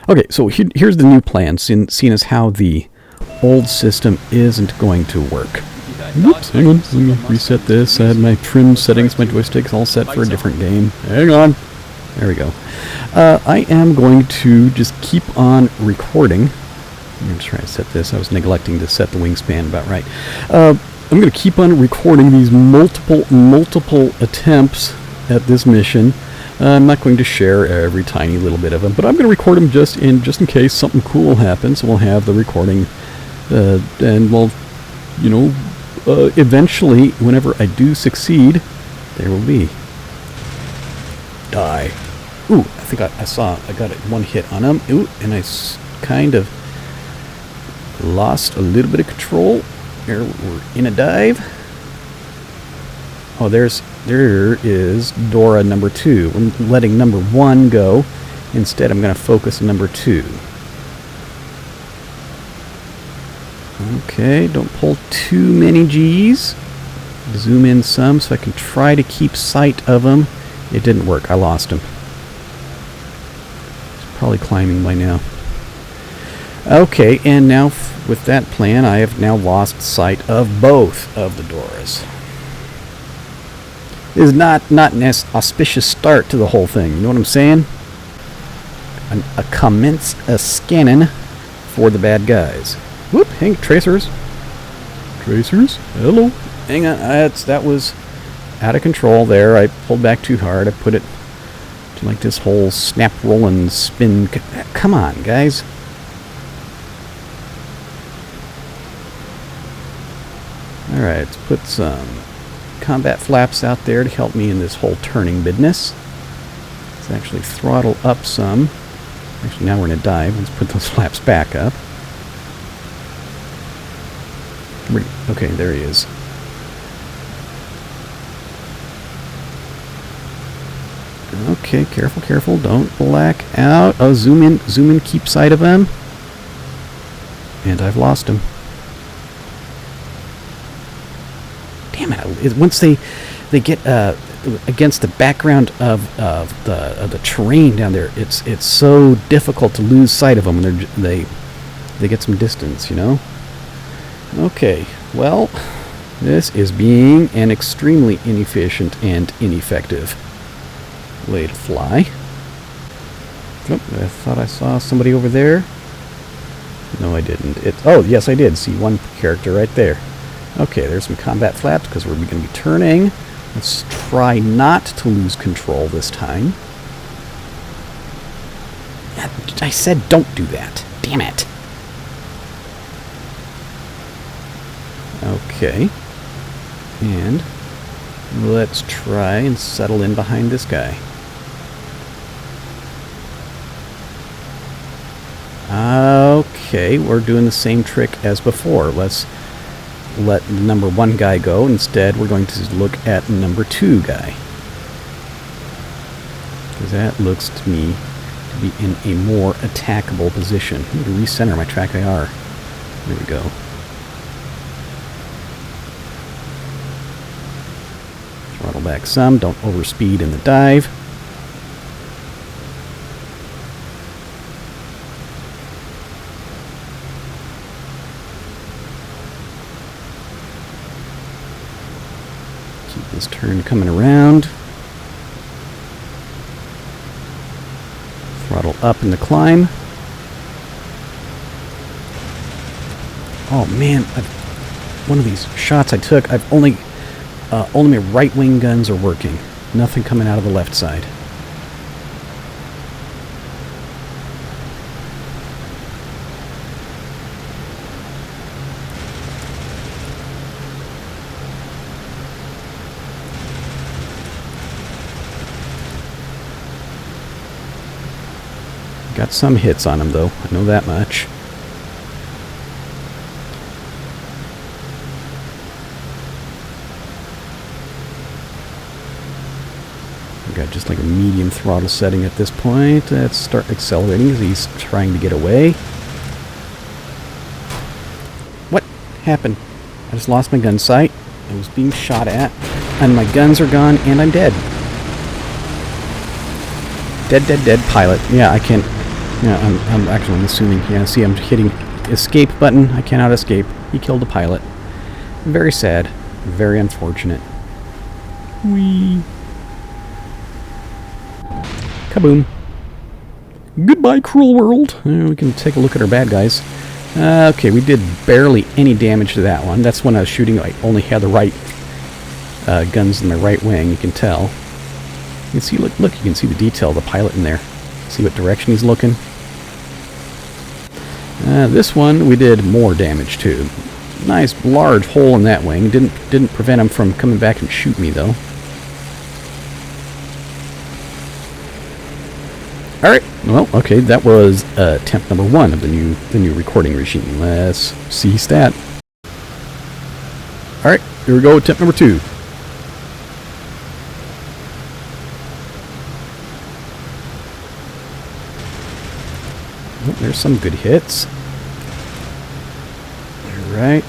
Okay, so here's the new plan, seeing as how the old system isn't going to work. Oops, hang on, let me reset this. I had my trim settings, my joysticks all set for a different game. Hang on. There we go. I am going to just keep on recording. I'm going to try to set this. I was neglecting to set the wingspan about right. I'm going to keep on recording these multiple attempts at this mission. I'm not going to share every tiny little bit of them, but I'm going to record them just in case something cool happens. We'll have the recording, and we'll, eventually, whenever I do succeed, there will be. Die. Ooh, I think I got one hit on him. Ooh, and I kind of lost a little bit of control. Here, we're in a dive. Oh, there is Dora number 2. I'm letting number 1 go. Instead, I'm going to focus on number 2. Okay, don't pull too many G's. Zoom in some so I can try to keep sight of him. It didn't work. I lost him. He's probably climbing by now. Okay, and now with that plan, I have now lost sight of both of the Doras. This is not an auspicious start to the whole thing. You know what I'm saying? A commence a scanning for the bad guys. Whoop! Hang tracers. Tracers. Hello. Hang on. That was out of control there. I pulled back too hard. I put it to like this whole snap, roll, and spin. Come on, guys. All right. Let's put some combat flaps out there to help me in this whole turning business. Let's actually throttle up some. Actually, now we're in a dive. Let's put those flaps back up. Okay, there he is. Okay, careful. Don't black out. Oh, zoom in, keep sight of him. And I've lost him. Damn it! Once they get against the background of the terrain down there, it's so difficult to lose sight of them when they get some distance, Okay, well, this is being an extremely inefficient and ineffective way to fly. Oh, I thought I saw somebody over there. No, I didn't. Oh, yes, I did see one character right there. Okay, there's some combat flaps because we're going to be turning. Let's try not to lose control this time. I said don't do that. Damn it. Okay. And let's try and settle in behind this guy. Okay, we're doing the same trick as before. Let's let number 1 guy go. Instead, we're going to look at number 2 guy. Because that looks to me to be in a more attackable position. I need to recenter my trackIR. There we go. Throttle back some. Don't overspeed in the dive. Keep this turn coming around. Throttle up in the climb. Oh man, one of these shots I took, I've only my right wing guns are working. Nothing coming out of the left side. Got some hits on him though, I know that much. Got just like a medium throttle setting at this point. Let's start accelerating as he's trying to get away. What happened? I just lost my gun sight. I was being shot at, and my guns are gone, and I'm dead. Dead pilot. Yeah, I can't. Yeah, I'm assuming. Yeah, see, I'm hitting escape button. I cannot escape. He killed the pilot. Very sad. Very unfortunate. Whee. Kaboom. Goodbye, cruel world. We can take a look at our bad guys. Okay, we did barely any damage to that one. That's when I was shooting. I only had the right guns in my right wing. You can tell. You can see. Look. You can see the detail of the pilot in there. See what direction he's looking. This one we did more damage to. Nice large hole in that wing. Didn't prevent him from coming back and shoot me though. All right. Well, okay. That was attempt number 1 of the new recording regime. Let's see stat. All right. Here we go. Attempt number 2. Oh, there's some good hits. All right.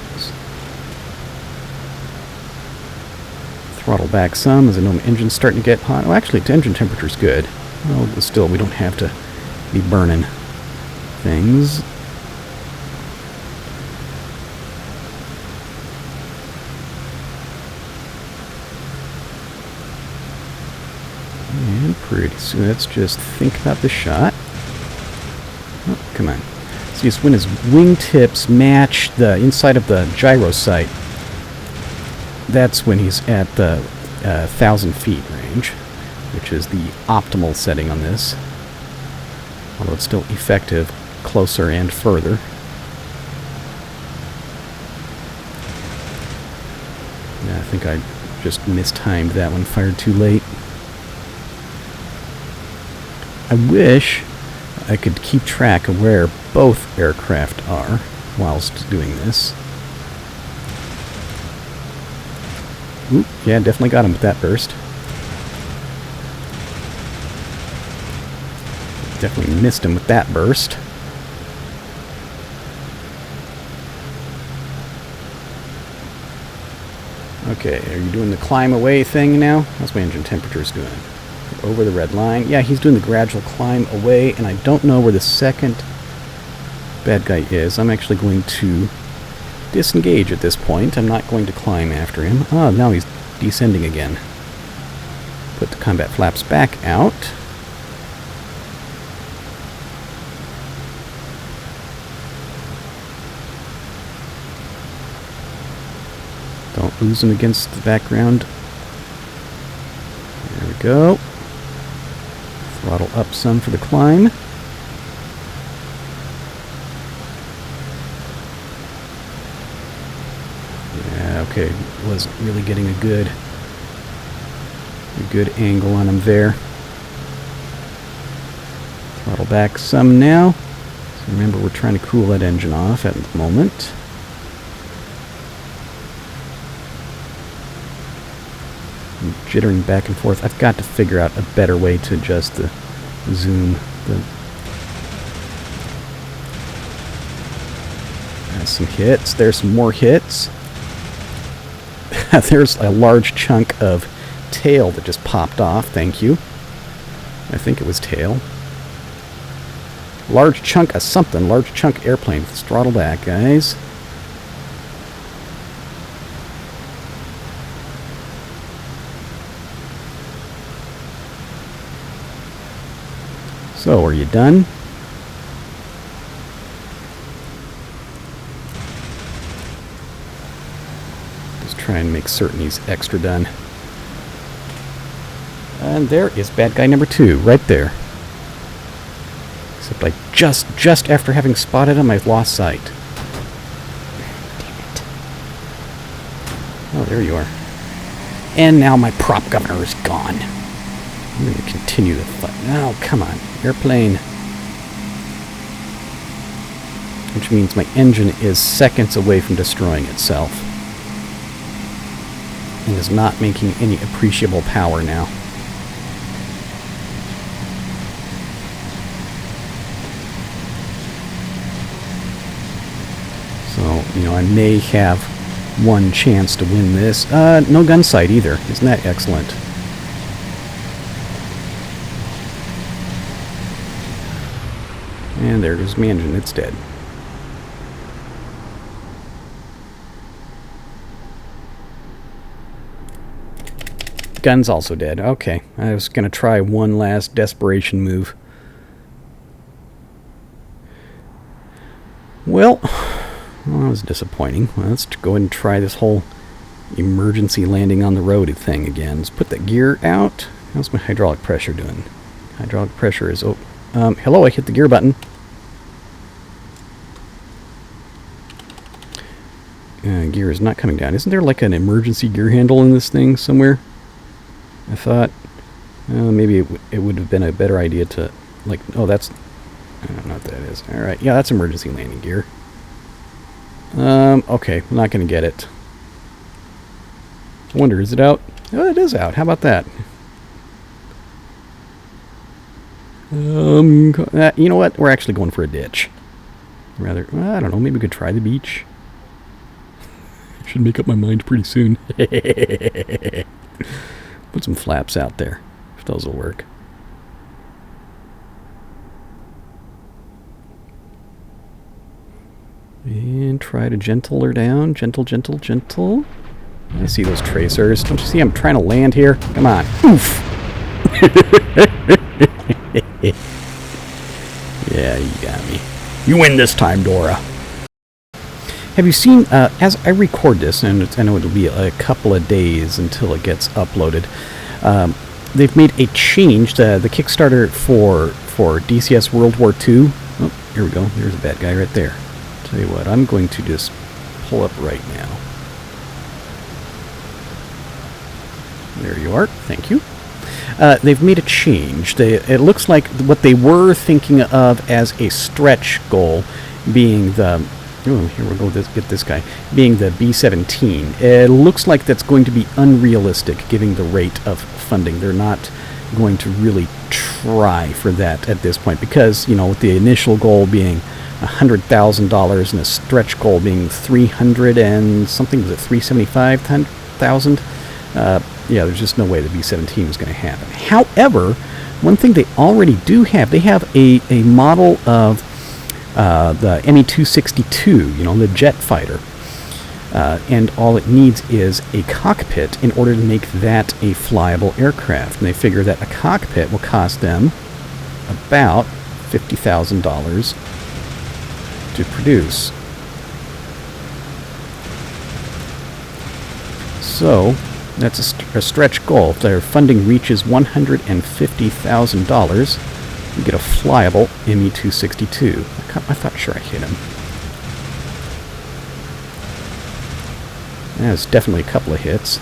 Throttle back some as I know my engine's starting to get hot. Oh, actually, the engine temperature's good. Well, but still, we don't have to be burning things. And pretty soon, let's just think about the shot. Oh, come on. See, it's when his wingtips match the inside of the gyro sight. That's when he's at the 1,000 feet range, which is the optimal setting on this. Although it's still effective closer and further. Yeah, I think I just mistimed that one, fired too late. I wish I could keep track of where both aircraft are whilst doing this. Oop, yeah, definitely got him with that burst. Definitely missed him with that burst. Okay, are you doing the climb away thing now? How's my engine temperatures doing? Over the red line. Yeah, he's doing the gradual climb away, and I don't know where the second bad guy is. I'm actually going to disengage at this point. I'm not going to climb after him. Oh, now he's descending again. Put the combat flaps back out. Don't lose him against the background. There we go. Throttle up some for the climb. Yeah, okay. Wasn't really getting a good angle on him there. Throttle back some now. So remember, we're trying to cool that engine off at the moment. I'm jittering back and forth. I've got to figure out a better way to adjust the zoom. Some hits. There's some more hits. There's a large chunk of tail that just popped off. Thank you. I think it was tail. Large chunk of something. Large chunk airplane. Let's throttle back, guys. So, are you done? Just try and make certain he's extra done. And there is bad guy number 2, right there. Except I just after having spotted him, I've lost sight. Damn it. Oh, there you are. And now my prop governor is gone. I'm going to continue the fight. Oh, come on. Airplane. Which means my engine is seconds away from destroying itself. And is not making any appreciable power now. So, you know, I may have one chance to win this. No gun sight either. Isn't that excellent? And there goes my engine. It's dead. Gun's also dead. Okay. I was going to try one last desperation move. Well, that was disappointing. Well, let's go ahead and try this whole emergency landing on the road thing again. Let's put the gear out. How's my hydraulic pressure doing? Hydraulic pressure is... Oh, hello, I hit the gear button. Gear is not coming down. Isn't there like an emergency gear handle in this thing somewhere? I thought maybe it would have been a better idea to, like, oh, that's, I don't know what that is. All right, yeah, that's emergency landing gear. Okay, I'm not going to get it. I wonder, is it out? Oh, it is out. How about that? You know what? We're actually going for a ditch. Rather, I don't know, maybe we could try the beach. I should make up my mind pretty soon. Put some flaps out there, if those will work. And try to gentle her down. Gentle, gentle, gentle. I see those tracers. Don't you see I'm trying to land here? Come on. Oof! Yeah, you got me. You win this time, Dora. Have you seen, as I record this, and I know it'll be a couple of days until it gets uploaded, they've made a change, the Kickstarter for DCS World War II. Oh, here we go. There's a bad guy right there. Tell you what, I'm going to just pull up right now. There you are. Thank you. They've made a change. It looks like what they were thinking of as a stretch goal being the... Oh, here we go, get this guy. Being the B-17. It looks like that's going to be unrealistic, given the rate of funding. They're not going to really try for that at this point, because, you know, with the initial goal being $100,000 and a stretch goal being 300 and something, was it 375,000? Yeah, there's just no way the B-17 was going to happen. However, one thing they already do have, they have a model of the Me-262, you know, the jet fighter. And all it needs is a cockpit in order to make that a flyable aircraft. And they figure that a cockpit will cost them about $50,000 to produce. So that's a stretch goal. If their funding reaches $150,000, you get a flyable Me-262. I thought sure I hit him. That's definitely a couple of hits.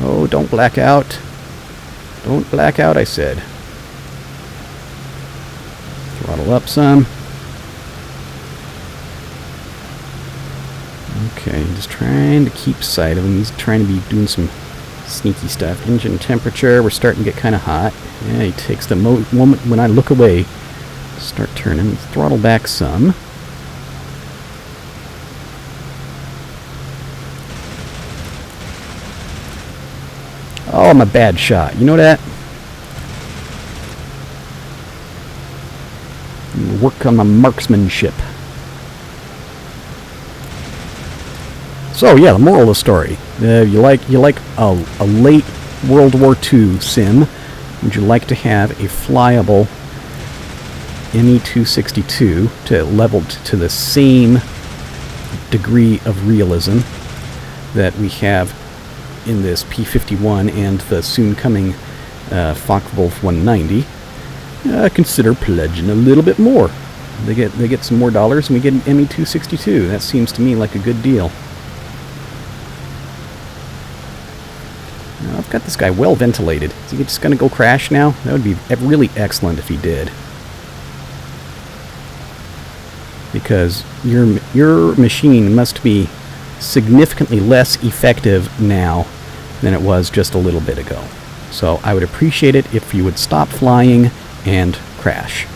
Oh, don't black out. Don't black out, I said. Throttle up some. Okay, just trying to keep sight of him. He's trying to be doing some sneaky stuff. Engine temperature, we're starting to get kind of hot. Yeah, he takes the moment when I look away. Start turning. Throttle back some. Oh, I'm a bad shot. You know that? Work on my marksmanship. So yeah, the moral of the story: you like a late World War II sim? Would you like to have a flyable Me-262 leveled to the same degree of realism that we have in this P-51 and the soon coming Focke-Wulf 190? Consider pledging a little bit more. They get some more dollars, and we get an Me-262. That seems to me like a good deal. I've got this guy well ventilated. Is he just going to go crash now? That would be really excellent if he did. Because your machine must be significantly less effective now than it was just a little bit ago. So I would appreciate it if you would stop flying and crash.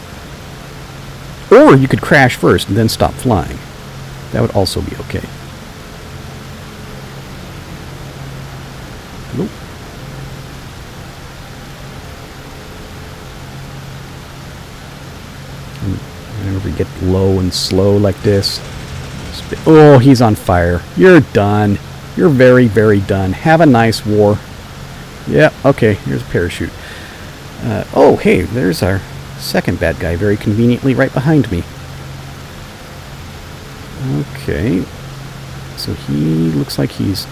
Or you could crash first and then stop flying. That would also be okay. Nope. Whenever we get low and slow like this. Oh, he's on fire. You're done. You're very, very done. Have a nice war. Yeah, okay, here's a parachute. Oh, hey, there's our second bad guy, very conveniently right behind me. Okay, so he looks like he's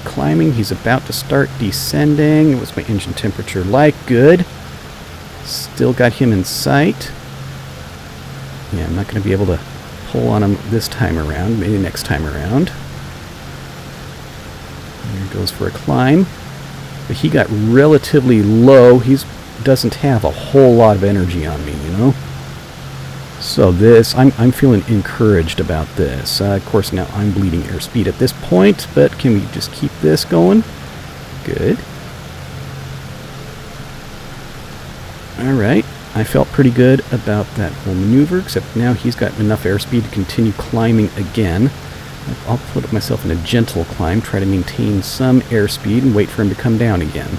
climbing. He's about to start descending. What's my engine temperature like? Good. Still got him in sight. Yeah, I'm not going to be able to pull on him this time around. Maybe next time around. There goes for a climb. But he got relatively low. He doesn't have a whole lot of energy on me, you know? So this, I'm feeling encouraged about this. Of course, now I'm bleeding airspeed at this point, but can we just keep this going? Good. Alright, I felt pretty good about that whole maneuver, except now he's got enough airspeed to continue climbing again. I'll put myself in a gentle climb, try to maintain some airspeed, and wait for him to come down again.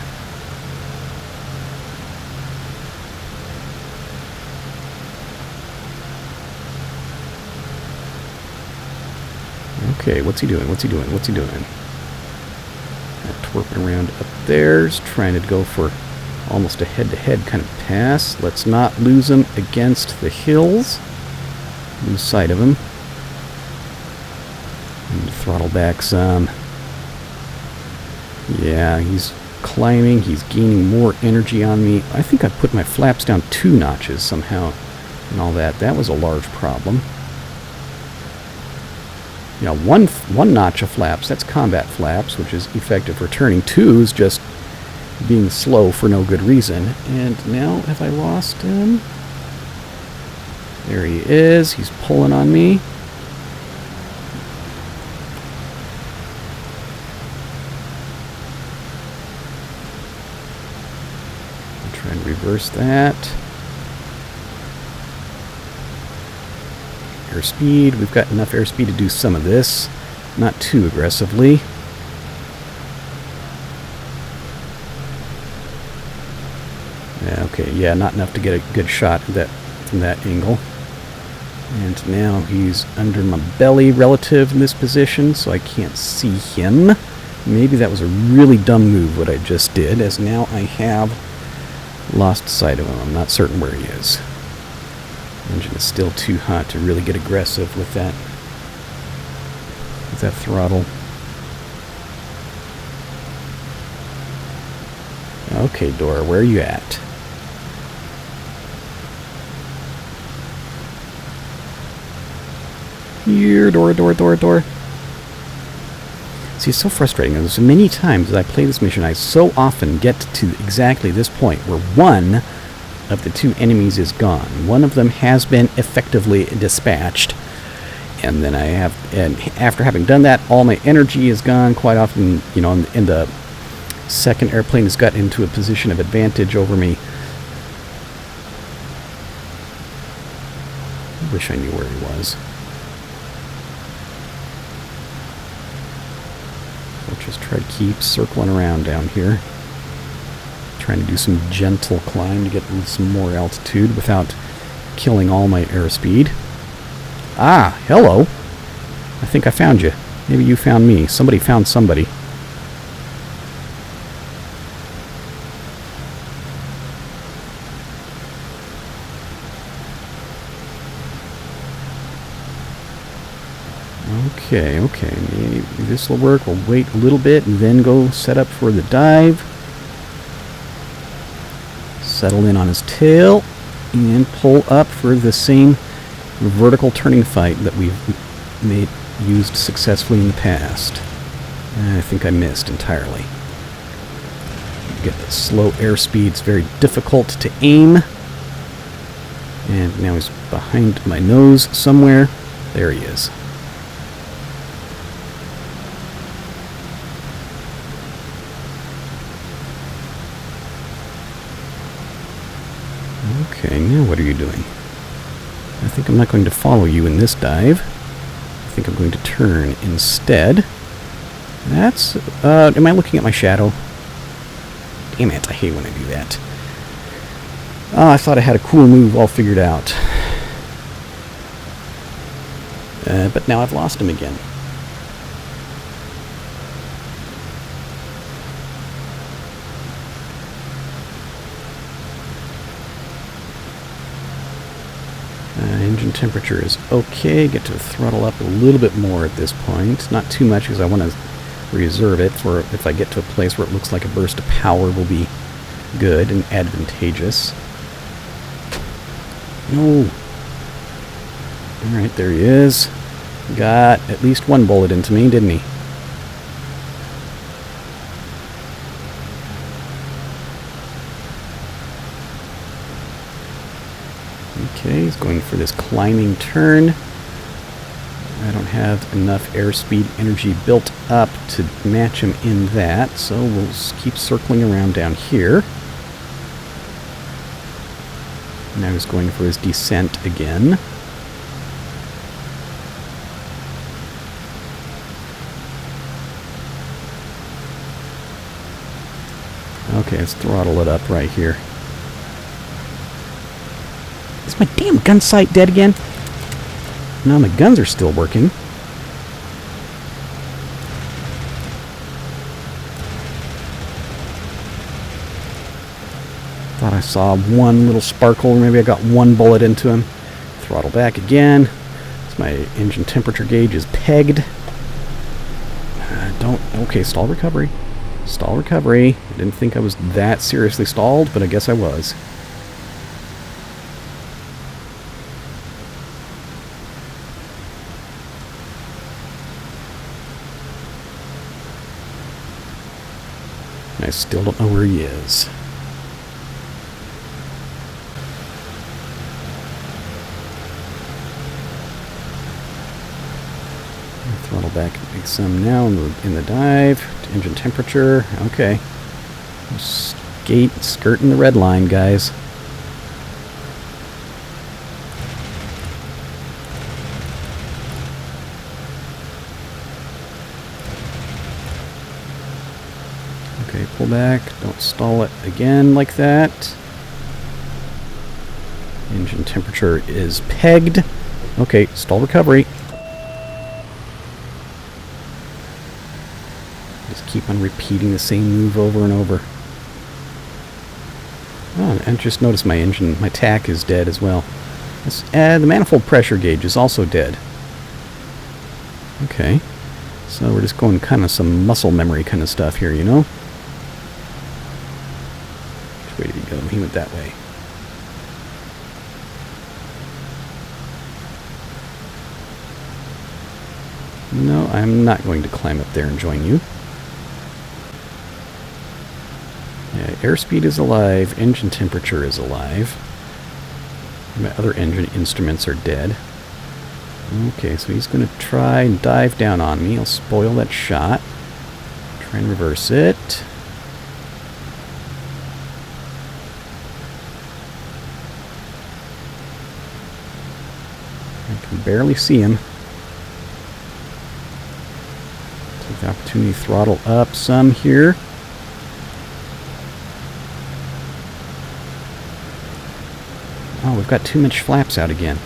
Okay, what's he doing? What's he doing? What's he doing? Twerping around up there, trying to go for almost a head-to-head kind of pass. Let's not lose him against the hills. Lose sight of him. And throttle back some. Yeah, he's climbing. He's gaining more energy on me. I think I put my flaps down 2 notches somehow and all that. That was a large problem. You know, one notch of flaps, that's combat flaps, which is effective for turning. 2 is just being slow for no good reason. And now, have I lost him? There he is. He's pulling on me. I'll try and reverse that. Airspeed. We've got enough airspeed to do some of this. Not too aggressively. Okay, yeah, not enough to get a good shot at that from that angle. And now he's under my belly relative in this position, so I can't see him. Maybe that was a really dumb move what I just did, as now I have lost sight of him. I'm not certain where he is. The engine is still too hot to really get aggressive with that throttle. Okay, Dora, where are you at? Here, Dora. See, it's so frustrating. There's many times as I play this mission, I so often get to exactly this point where one of the 2 enemies is gone. One of them has been effectively dispatched. And then and after having done that, all my energy is gone. Quite often, you know, and the second airplane has got into a position of advantage over me. I wish I knew where he was. I'll just try to keep circling around down here. Trying to do some gentle climb to get some more altitude without killing all my airspeed. Ah, hello. I think I found you. Maybe you found me. Somebody found somebody. Okay, maybe this will work. We'll wait a little bit and then go set up for the dive. Settle in on his tail and pull up for the same vertical turning fight that we've used successfully in the past. I think I missed entirely. Get the slow airspeed. It's very difficult to aim. And now he's behind my nose somewhere. There he is. Okay, now what are you doing? I think I'm not going to follow you in this dive. I think I'm going to turn instead. That's... am I looking at my shadow? Damn it, I hate when I do that. Oh, I thought I had a cool move all figured out. But now I've lost him again. Engine temperature is okay. Get to throttle up a little bit more at this point. Not too much because I want to reserve it for if I get to a place where it looks like a burst of power will be good and advantageous. No. Alright, there he is. Got at least one bullet into me, didn't he? Okay, he's going for this climbing turn. I don't have enough airspeed energy built up to match him in that, so we'll keep circling around down here. Now he's going for his descent again. Okay, let's throttle it up right here. Is my damn gun sight dead again? No, my guns are still working. Thought I saw one little sparkle, or maybe I got one bullet into him. Throttle back again. So my engine temperature gauge is pegged. Okay, stall recovery. Stall recovery. I didn't think I was that seriously stalled, but I guess I was. I still don't know where he is. Throttle back some now in the dive. Engine temperature. Okay. Skirting the red line, guys. Okay, pull back. Don't stall it again like that. Engine temperature is pegged. Okay, stall recovery. Just keep on repeating the same move over and over. Oh, and just notice my engine, my tack is dead as well. The manifold pressure gauge is also dead. Okay, so we're just going kind of some muscle memory kind of stuff here, you know? Which way did he go? He went that way. No, I'm not going to climb up there and join you. Yeah, airspeed is alive, engine temperature is alive. My other engine instruments are dead. Okay, so he's going to try and dive down on me. I'll spoil that shot. Try and reverse it. I can barely see him. Take the opportunity to throttle up some here. Oh, we've got too much flaps out again.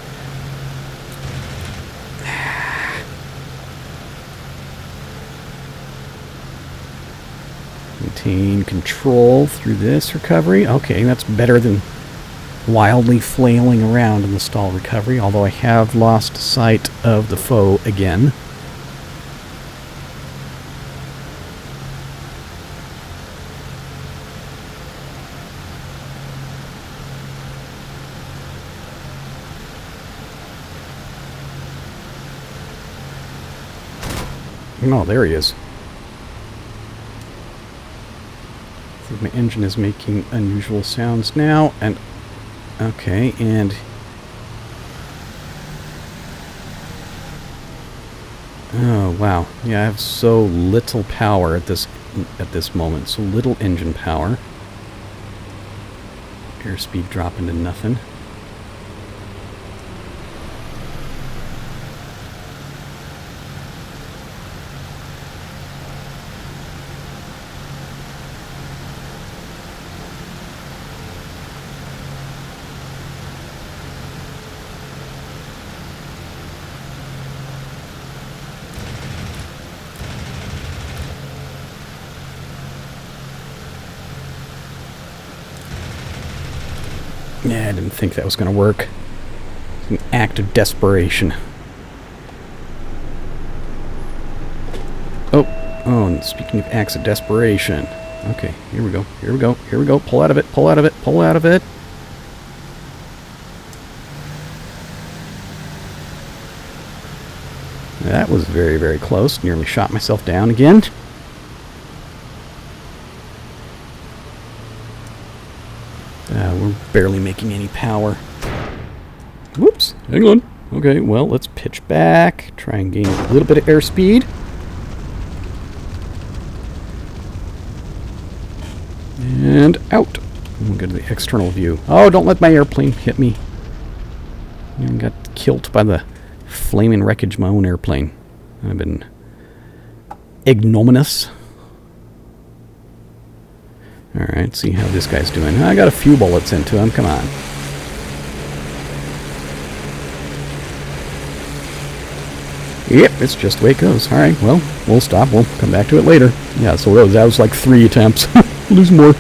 Maintain control through this recovery. Okay, that's better than wildly flailing around in the stall recovery, although I have lost sight of the foe again. Oh, there he is. I think my engine is making unusual sounds now, and okay, and oh wow, yeah, I have so little power at this moment, so little engine power. Airspeed dropping to nothing. Yeah, I didn't think that was going to work. It's an act of desperation. Oh, and speaking of acts of desperation. Okay, here we go, here we go, here we go. Pull out of it, pull out of it, pull out of it. That was very, very close. Nearly shot myself down again. We're barely making any power. Whoops, hang on. Okay, well, let's pitch back. Try and gain a little bit of airspeed. And out. We'll go to the external view. Oh, don't let my airplane hit me. I got killed by the flaming wreckage of my own airplane. I've been ignominious. Alright, see how this guy's doing. I got a few bullets into him. Come on. Yep, it's just the way it goes. Alright, well, we'll stop. We'll come back to it later. Yeah, so that was like 3 attempts. We'll do some more.